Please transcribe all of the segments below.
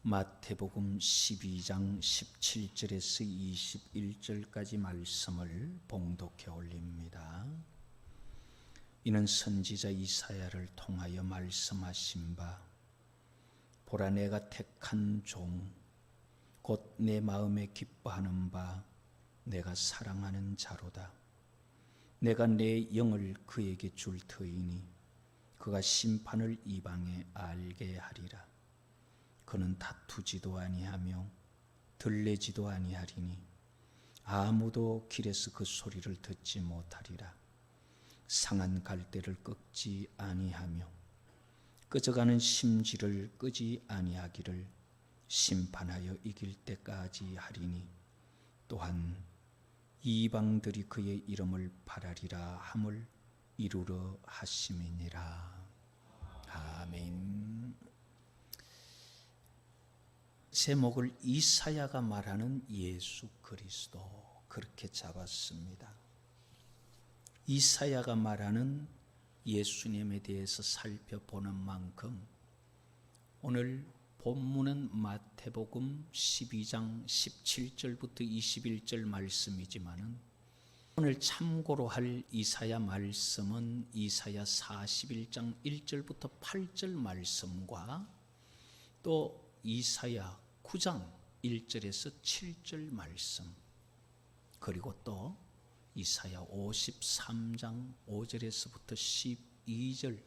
마태복음 12장 17절에서 21절까지 말씀을 봉독해 올립니다. 이는 선지자 이사야를 통하여 말씀하신 바, 보라 내가 택한 종 곧 내 마음에 기뻐하는 바 내가 사랑하는 자로다. 내가 내 영을 그에게 줄 터이니 그가 심판을 이방에 알게 하리라. 그는 다투지도 아니하며 들레지도 아니하리니 아무도 길에서 그 소리를 듣지 못하리라. 상한 갈대를 꺾지 아니하며 꺼져가는 심지를 끄지 아니하기를 심판하여 이길 때까지 하리니 또한 이방들이 그의 이름을 바라리라 함을 이루려 하심이니라. 아멘. 제목을 이사야가 말하는 예수 그리스도, 그렇게 잡았습니다. 이사야가 말하는 예수님에 대해서 살펴보는 만큼 오늘 본문은 마태복음 12장 17절부터 21절 말씀이지만은 오늘 참고로 할 이사야 말씀은 이사야 41장 1절부터 8절 말씀과 또 이사야 9장 1절에서 7절 말씀, 그리고 또 이사야 53장 5절에서부터 12절,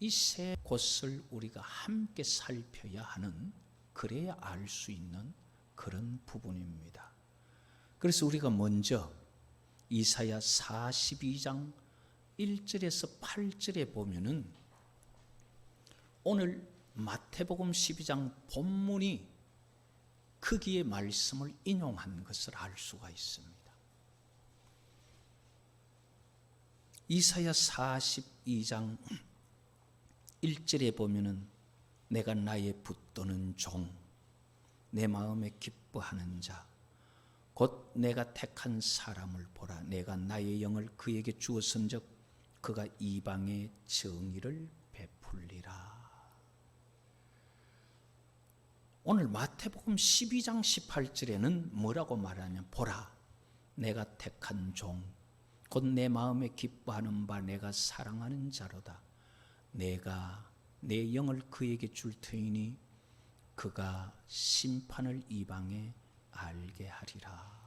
이 세 곳을 우리가 함께 살펴야 하는, 그래야 알 수 있는 그런 부분입니다. 그래서 우리가 먼저 이사야 42장 1절에서 8절에 보면은 오늘 마태복음 12장 본문이 거기에 말씀을 인용한 것을 알 수가 있습니다. 이사야 42장 1절에 보면은 내가 나의 붙드는 종, 내 마음에 기뻐하는 자, 곧 내가 택한 사람을 보라. 내가 나의 영을 그에게 주었은즉 그가 이방의 정의를 베풀리라. 오늘 마태복음 12장 18절에는 뭐라고 말하냐? 보라, 내가 택한 종, 곧 내 마음에 기뻐하는 바 내가 사랑하는 자로다. 내가 내 영을 그에게 줄 터이니 그가 심판을 이방에 알게 하리라.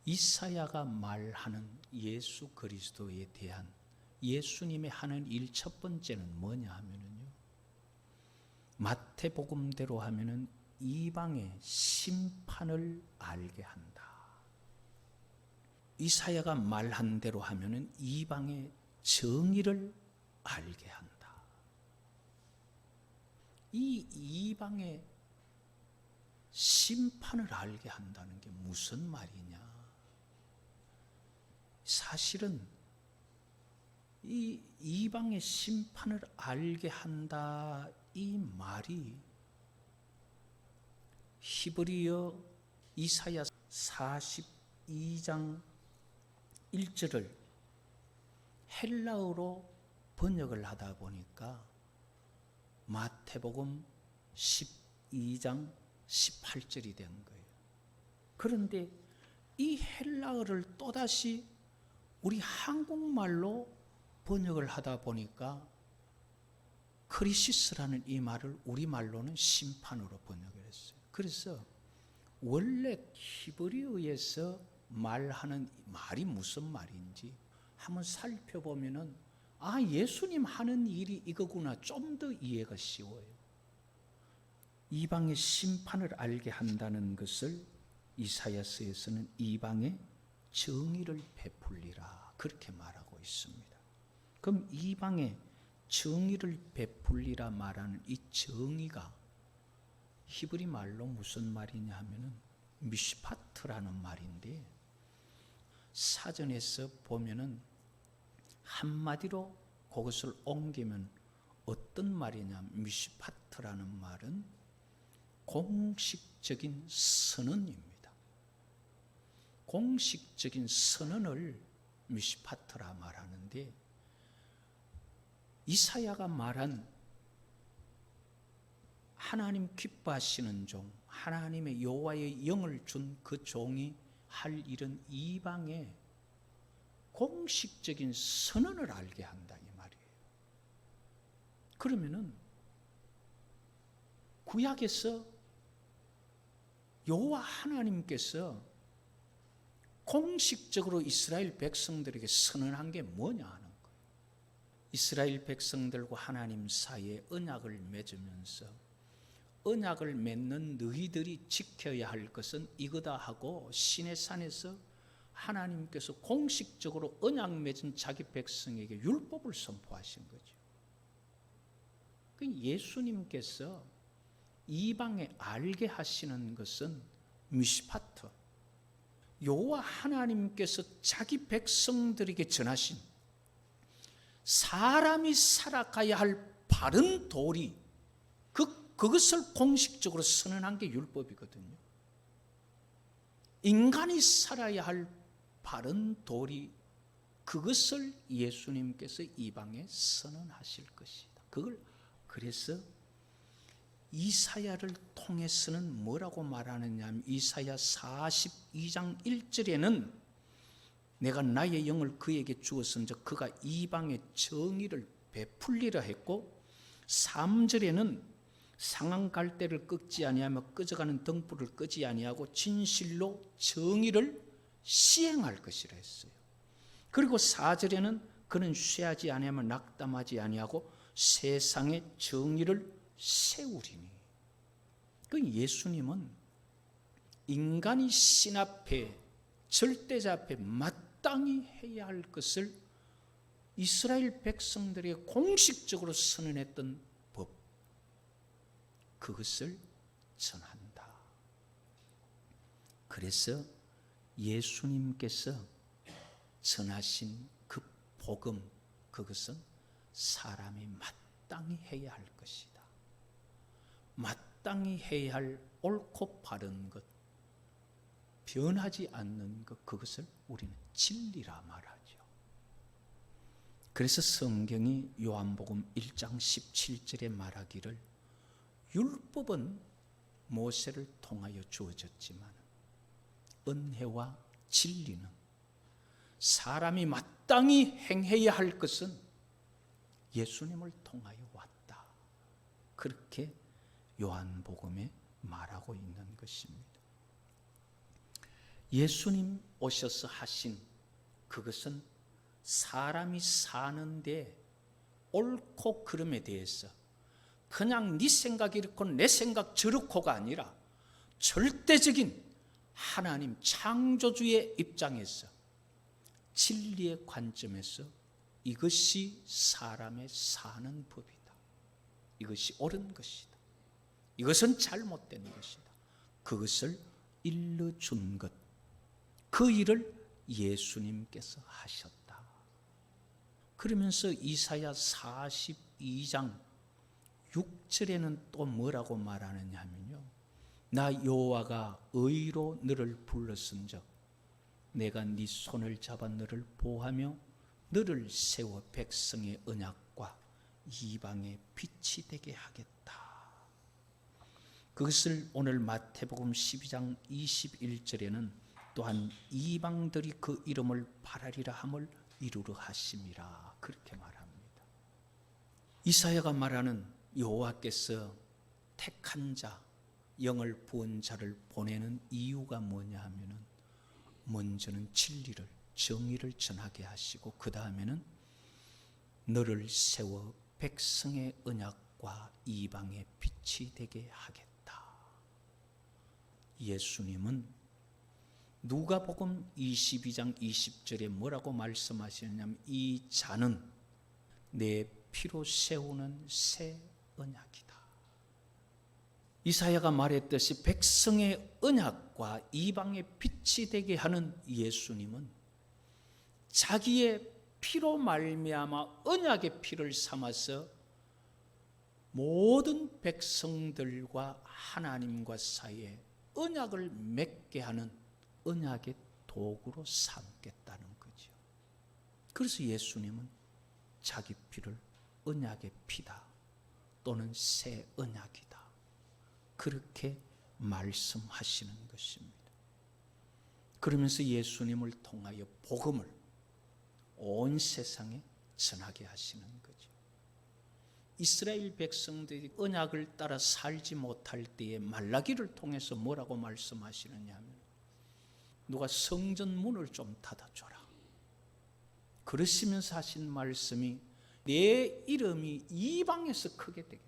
이사야가 말하는 예수 그리스도에 대한 예수님의 하는 일 첫 번째는 뭐냐 하면은요, 마태복음대로 하면은 이방의 심판을 알게 한다. 이사야가 말한 대로 하면은 이방의 정의를 알게 한다. 이 이방의 심판을 알게 한다는 게 무슨 말이냐? 사실은 이 이방의 심판을 알게 한다, 이 말이 히브리어 이사야 42장 1절을 헬라어로 번역을 하다 보니까 마태복음 12장 18절이 된 거예요. 그런데 이 헬라어를 또다시 우리 한국말로 번역을 하다 보니까 크리시스라는 이 말을 우리말로는 심판으로 번역을 했어요. 그래서 원래 히브리어에서 말하는 말이 무슨 말인지 한번 살펴보면은 예수님 하는 일이 이거구나, 좀 더 이해가 쉬워요. 이방의 심판을 알게 한다는 것을 이사야서에서는 이방의 정의를 베풀리라, 그렇게 말하고 있습니다. 그럼 이방의 정의를 베풀리라 말하는 이 정의가 히브리 말로 무슨 말이냐 하면은 미시파트라는 말인데, 사전에서 보면은 한마디로 그것을 옮기면 어떤 말이냐, 미시파트라는 말은 공식적인 선언입니다. 공식적인 선언을 미시파트라 말하는데, 이사야가 말한 하나님 기뻐하시는 종, 하나님의 여호와의 영을 준 그 종이 할 일은 이방에 공식적인 선언을 알게 한다 이 말이에요. 그러면은 구약에서 여호와 하나님께서 공식적으로 이스라엘 백성들에게 선언한 게 뭐냐 하는 거예요. 이스라엘 백성들과 하나님 사이에 언약을 맺으면서 언약을 맺는 너희들이 지켜야 할 것은 이거다 하고 시내산에서 하나님께서 공식적으로 언약 맺은 자기 백성에게 율법을 선포하신 거죠. 예수님께서 이방에 알게 하시는 것은 미시파트, 여호와 하나님께서 자기 백성들에게 전하신 사람이 살아가야 할 바른 도리, 그것을 공식적으로 선언한 게 율법이거든요. 인간이 살아야 할 바른 도리, 그것을 예수님께서 이방에 선언하실 것이다. 그걸 그래서 이사야를 통해서는 뭐라고 말하느냐 하면 이사야 42장 1절에는 내가 나의 영을 그에게 주었은즉 그가 이방의 정의를 베풀리라 했고, 3절에는 상한 갈대를 꺾지 아니하며 꺼져가는 등불을 끄지 아니하고 진실로 정의를 시행할 것이라 했어요. 그리고 4절에는 그는 쇠하지 아니하며 낙담하지 아니하고 세상의 정의를 세우리니. 그 예수님은 인간이 신 앞에 절대자 앞에 마땅히 해야 할 것을 이스라엘 백성들에게 공식적으로 선언했던 법, 그것을 전한다. 그래서 예수님께서 전하신 그 복음, 그것은 사람이 마땅히 해야 할 것이다. 마땅히 해야 할 옳고 바른 것, 변하지 않는 것, 그것을 우리는 진리라 말하죠. 그래서 성경이 요한복음 1장 17절에 말하기를 율법은 모세를 통하여 주어졌지만 은혜와 진리는 사람이 마땅히 행해야 할 것은 예수님을 통하여 왔다. 그렇게 요한복음에 말하고 있는 것입니다. 예수님 오셔서 하신 그것은 사람이 사는데 옳고 그름에 대해서 그냥 네 생각 이렇고 내 생각 저렇고가 아니라 절대적인 하나님 창조주의 입장에서 진리의 관점에서 이것이 사람의 사는 법이다. 이것이 옳은 것이다. 이것은 잘못된 것이다. 그것을 일러준 것, 그 일을 예수님께서 하셨다. 그러면서 이사야 42장 6절에는 또 뭐라고 말하느냐 하면요, 나 여호와가 의로 너를 불렀은즉 내가 네 손을 잡아 너를 보호하며 너를 세워 백성의 언약과 이방의 빛이 되게 하겠다. 그것을 오늘 마태복음 12장 21절에는 또한 이방들이 그 이름을 바라리라 함을 이루려 하심이라, 그렇게 말합니다. 이사야가 말하는 여호와께서 택한 자, 영을 부은 자를 보내는 이유가 뭐냐 하면은 먼저는 진리를, 정의를 전하게 하시고 그 다음에는 너를 세워 백성의 언약과 이방의 빛이 되게 하겠다. 예수님은 누가복음 22장 20절에 뭐라고 말씀하시느냐면 이 자는 내 피로 세우는 새 언약이다. 이사야가 말했듯이 백성의 언약과 이방의 빛이 되게 하는 예수님은 자기의 피로 말미암아 언약의 피를 삼아서 모든 백성들과 하나님과 사이에 언약을 맺게 하는 언약의 도구로 삼겠다는 거죠. 그래서 예수님은 자기 피를 언약의 피다 또는 새 언약이다 그렇게 말씀하시는 것입니다. 그러면서 예수님을 통하여 복음을 온 세상에 전하게 하시는 거죠. 이스라엘 백성들이 언약을 따라 살지 못할 때에 말라기를 통해서 뭐라고 말씀하시느냐 하면, 누가 성전 문을 좀 닫아줘라. 그러시면서 하신 말씀이, 내 이름이 이방에서 크게 되겠다.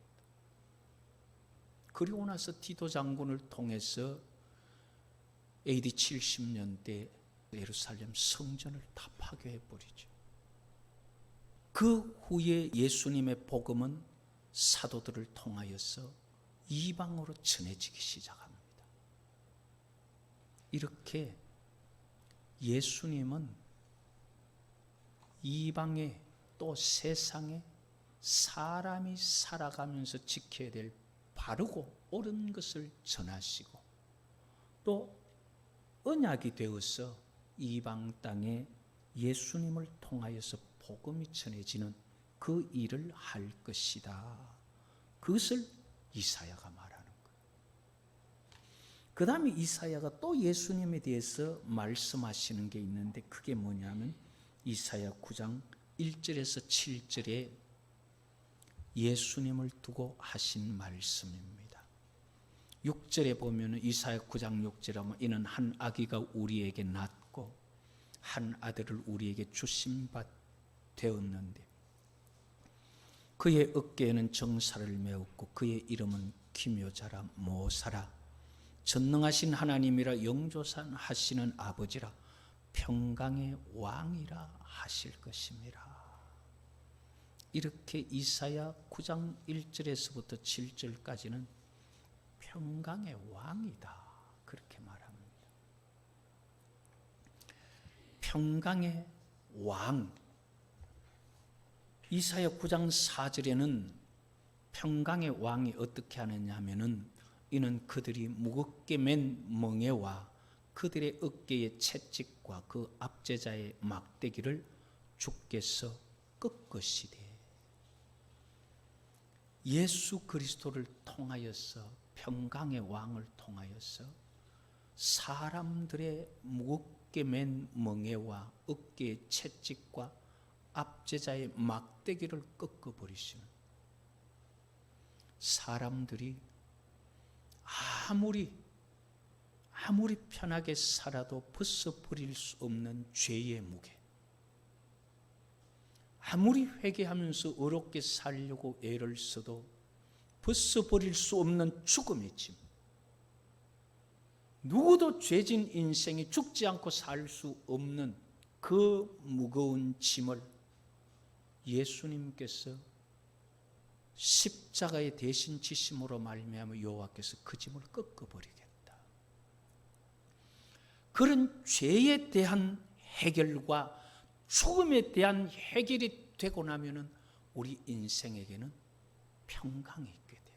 그리고 나서 디도 장군을 통해서 AD 70년대 예루살렘 성전을 다 파괴해 버리죠. 그 후에 예수님의 복음은 사도들을 통하여서 이방으로 전해지기 시작합니다. 이렇게 예수님은 이방에, 또 세상에 사람이 살아가면서 지켜야 될 바르고 옳은 것을 전하시고, 또 언약이 되어서 이방 땅에 예수님을 통하여서 복음이 전해지는 그 일을 할 것이다. 그것을 이사야가 말하는 거예요. 그 다음에 이사야가 또 예수님에 대해서 말씀하시는 게 있는데, 그게 뭐냐면 이사야 9장 1절에서 7절에 예수님을 두고 하신 말씀입니다. 6절에 보면 이사야 9장 6절에 보면, 이는 한 아기가 우리에게 낳고 한 아들을 우리에게 주신 바 되었는데 그의 어깨에는 정사를 메었고 그의 이름은 기묘자라 모사라 전능하신 하나님이라 영조산 하시는 아버지라 평강의 왕이라 하실 것임이라. 이렇게 이사야 9장 1절에서부터 7절까지는 평강의 왕이다, 그렇게 말합니다. 평강의 왕. 이사야 9장 4절에는 평강의 왕이 어떻게 하느냐 하면은, 이는 그들이 무겁게 맨 멍에와 그들의 어깨의 채찍과 그 압제자의 막대기를 주께서 꺾으시되. 예수 그리스도를 통하여서, 평강의 왕을 통하여서 사람들의 무겁게 맨 멍에와 어깨의 채찍과 압제자의 막대기를 꺾어버리시는, 사람들이 아무리 편하게 살아도 벗어버릴 수 없는 죄의 무게, 아무리 회개하면서 어렵게 살려고 애를 써도 벗어버릴 수 없는 죽음의 짐, 누구도 죄진 인생이 죽지 않고 살 수 없는 그 무거운 짐을 예수님께서 십자가의 대신 지심으로 말미암아 여호와께서 그 짐을 꺾어버리겠다. 그런 죄에 대한 해결과 죽음에 대한 해결이 되고 나면은 우리 인생에게는 평강이 있게 돼요.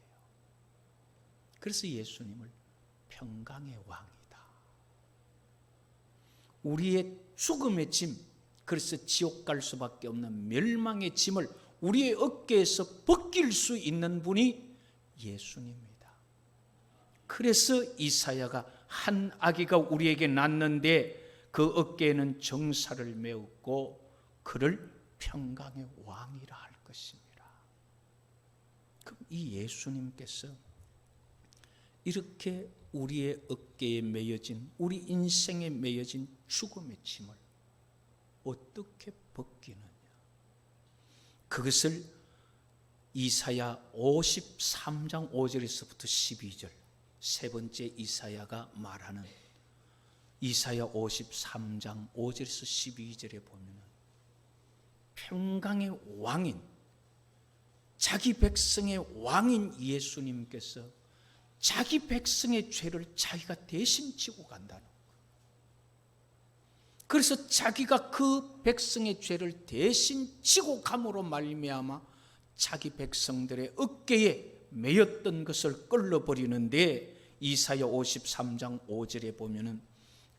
그래서 예수님을 평강의 왕이다, 우리의 죽음의 짐, 그래서 지옥 갈 수밖에 없는 멸망의 짐을 우리의 어깨에서 벗길 수 있는 분이 예수님입니다. 그래서 이사야가 한 아기가 우리에게 낳는데 그 어깨에는 정사를 메었고 그를 평강의 왕이라 할 것입니다. 그럼 이 예수님께서 이렇게 우리의 어깨에 메어진, 우리 인생에 메어진 죽음의 짐을 어떻게 벗기느냐, 그것을 이사야 53장 5절에서부터 12절, 세 번째 이사야가 말하는 이사야 53장 5절에서 12절에 보면 평강의 왕인, 자기 백성의 왕인 예수님께서 자기 백성의 죄를 자기가 대신 지고 간다는 거예요. 그래서 자기가 그 백성의 죄를 대신 지고 감으로 말미암아 자기 백성들의 어깨에 매였던 것을 끌어버리는데, 이사야 53장 5절에 보면은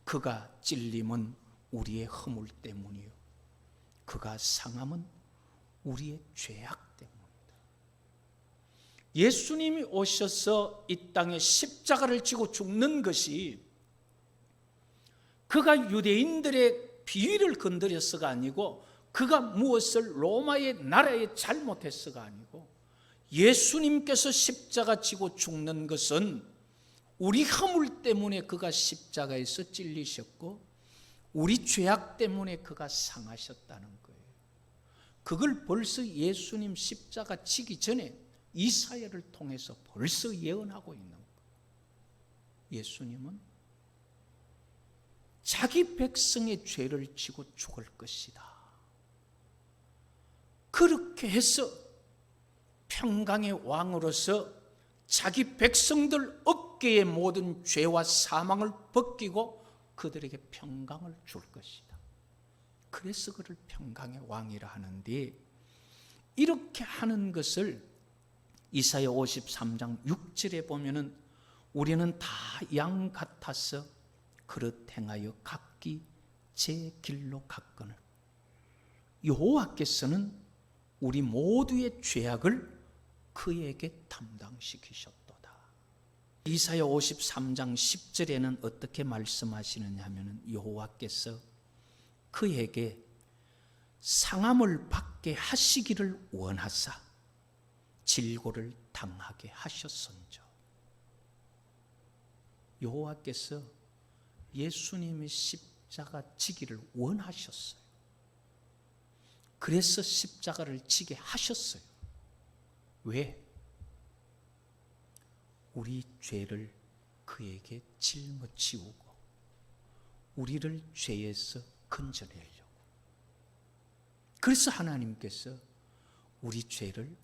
그가 찔림은 우리의 허물 때문이요 그가 상함은 우리의 죄악 때문이다. 예수님이 오셔서 이 땅에 십자가를 지고 죽는 것이 그가 유대인들의 비위를 건드려서가 아니고, 그가 무엇을 로마의 나라에 잘못해서가 아니고, 예수님께서 십자가 지고 죽는 것은 우리 허물 때문에 그가 십자가에서 찔리셨고, 우리 죄악 때문에 그가 상하셨다는 거예요. 그걸 벌써 예수님 십자가 지기 전에 이사야를 통해서 벌써 예언하고 있는 거예요. 예수님은 자기 백성의 죄를 지고 죽을 것이다. 그렇게 해서 평강의 왕으로서 자기 백성들 어깨의 모든 죄와 사망을 벗기고 그들에게 평강을 줄 것이다. 그래서 그를 평강의 왕이라 하는데, 이렇게 하는 것을 이사야 53장 6절에 보면은 우리는 다 양 같아서 그릇 행하여 각기 제 길로 갔거늘 여호와께서는 우리 모두의 죄악을 그에게 담당시키셨도다. 이사야 53장 10절에는 어떻게 말씀하시느냐 하면, 여호와께서 그에게 상함을 받게 하시기를 원하사 질고를 당하게 하셨은저. 여호와께서 예수님의 십자가 지기를 원하셨어요. 그래서 십자가를 지게 하셨어요. 왜? 우리 죄를 그에게 짊어지우고 우리를 죄에서 건져내려고. 그래서 하나님께서 우리 죄를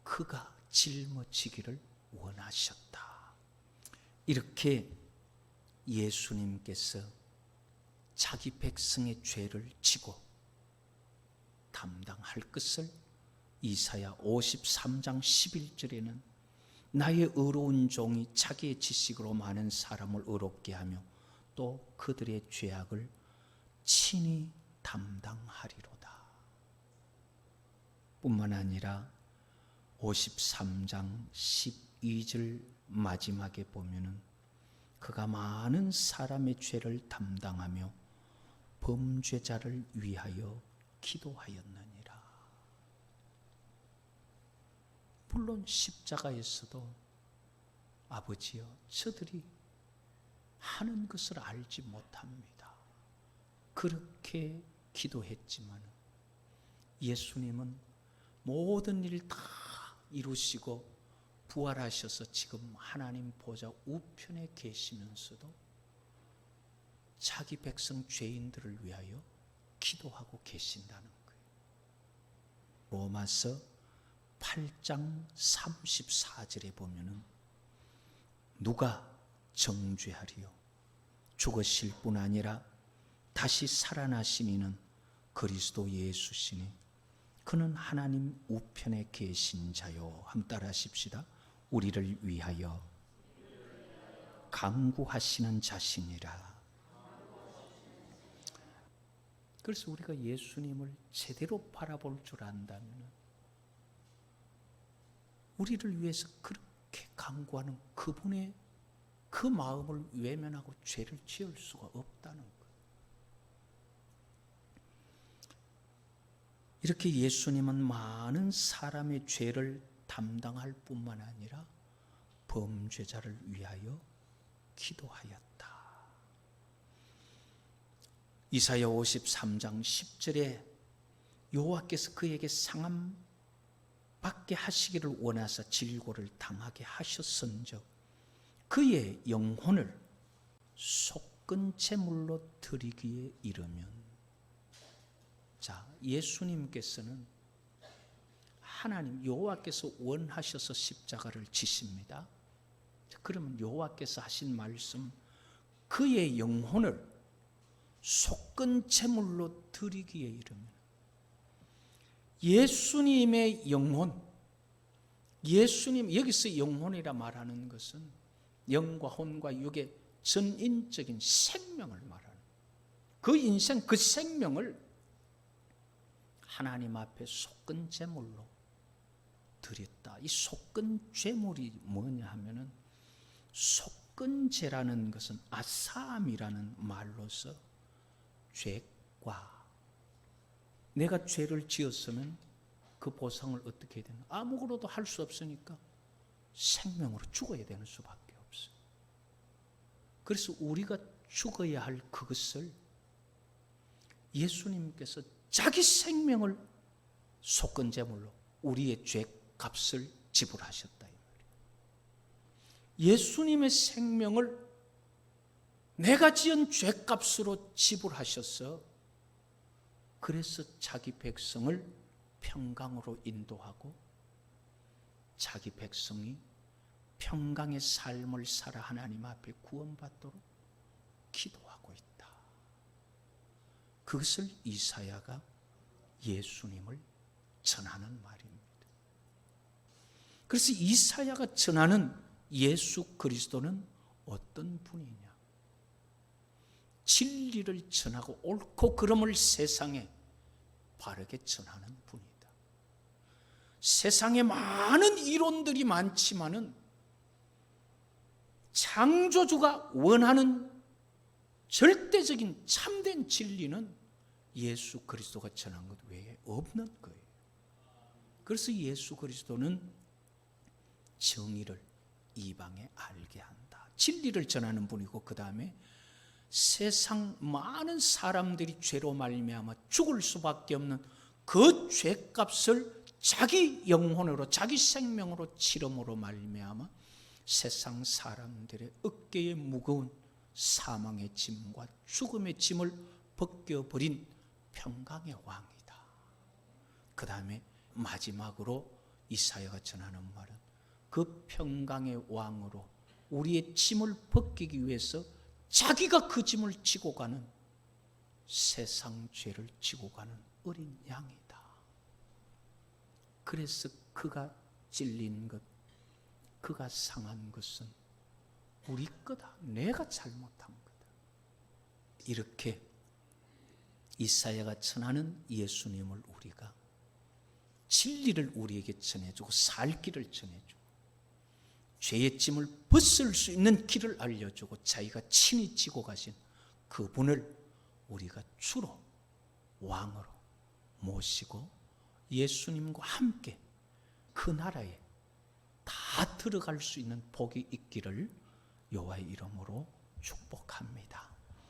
그가 짊어지기를 원하셨다. 이렇게 예수님께서 자기 백성의 죄를 지고 담당할 것을 이사야 53장 11절에는 나의 의로운 종이 자기의 지식으로 많은 사람을 의롭게 하며 또 그들의 죄악을 친히 담당하리로다. 뿐만 아니라 53장 12절 마지막에 보면은 그가 많은 사람의 죄를 담당하며 범죄자를 위하여 기도하였느니라. 물론 십자가에서도 아버지여, 저들이 하는 것을 알지 못합니다. 그렇게 기도했지만 예수님은 모든 일 다 이루시고 부활하셔서 지금 하나님 보좌 우편에 계시면서도 자기 백성 죄인들을 위하여 기도하고 계신다는 거예요. 로마서 8장 34절에 보면은 누가 정죄하리요? 죽으실 뿐 아니라 다시 살아나신 이는 그리스도 예수시니 그는 하나님 우편에 계신 자요. 한번 따라 하십시다. 우리를 위하여 간구하시는 자신이라. 그래서 우리가 예수님을 제대로 바라볼 줄 안다면 우리를 위해서 그렇게 간구하는 그분의 그 마음을 외면하고 죄를 지을 수가 없다는 거예요. 이렇게 예수님은 많은 사람의 죄를 담당할 뿐만 아니라 범죄자를 위하여 기도하였다. 이사야 53장 10절에 여호와께서 그에게 상함 받게 하시기를 원하사 질고를 당하게 하셨은즉 그의 영혼을 속건 제물로 드리기에 이르면, 자, 예수님께서는 하나님 여호와께서 원하셔서 십자가를 지십니다. 그러면 여호와께서 하신 말씀, 그의 영혼을 속건 제물로 드리기에 이르면, 예수님의 영혼, 예수님, 여기서 영혼이라 말하는 것은 영과 혼과 육의 전인적인 생명을 말하는, 그 인생, 그 생명을 하나님 앞에 속건 제물로 드렸다. 이 속건 죄물이 뭐냐 하면은, 속건죄라는 것은 아사함이라는 말로서 죄과, 내가 죄를 지었으면 그 보상을 어떻게 해야 되나? 아무것도 할 수 없으니까 생명으로 죽어야 되는 수밖에 없어요. 그래서 우리가 죽어야 할 그것을 예수님께서 자기 생명을 속건제물로 우리의 죄값을 지불하셨다. 예수님의 생명을 내가 지은 죄값으로 지불하셔서, 그래서 자기 백성을 평강으로 인도하고 자기 백성이 평강의 삶을 살아 하나님 앞에 구원받도록 기도하고 있다. 그것을 이사야가 예수님을 전하는 말입니다. 그래서 이사야가 전하는 예수 그리스도는 어떤 분이냐? 진리를 전하고 옳고 그름을 세상에 바르게 전하는 분이다. 세상에 많은 이론들이 많지만은 창조주가 원하는 절대적인 참된 진리는 예수 그리스도가 전한 것 외에 없는 거예요. 그래서 예수 그리스도는 정의를 이방에 알게 한다. 진리를 전하는 분이고, 그 다음에 세상 많은 사람들이 죄로 말미암아 죽을 수밖에 없는 그 죄값을 자기 영혼으로, 자기 생명으로 치름으로 말미암아 세상 사람들의 어깨에 무거운 사망의 짐과 죽음의 짐을 벗겨버린 평강의 왕이다. 그 다음에 마지막으로 이사야가 전하는 말은, 그 평강의 왕으로 우리의 짐을 벗기기 위해서 자기가 그 짐을 지고 가는, 세상 죄를 지고 가는 어린 양이다. 그래서 그가 찔린 것, 그가 상한 것은 우리 거다. 내가 잘못한 거다. 이렇게 이사야가 전하는 예수님을 우리가, 진리를 우리에게 전해주고 살 길을 전해주고 죄의 짐을 벗을 수 있는 길을 알려주고 자기가 친히 지고 가신 그분을 우리가 주로 왕으로 모시고 예수님과 함께 그 나라에 다 들어갈 수 있는 복이 있기를 여호와의 이름으로 축복합니다.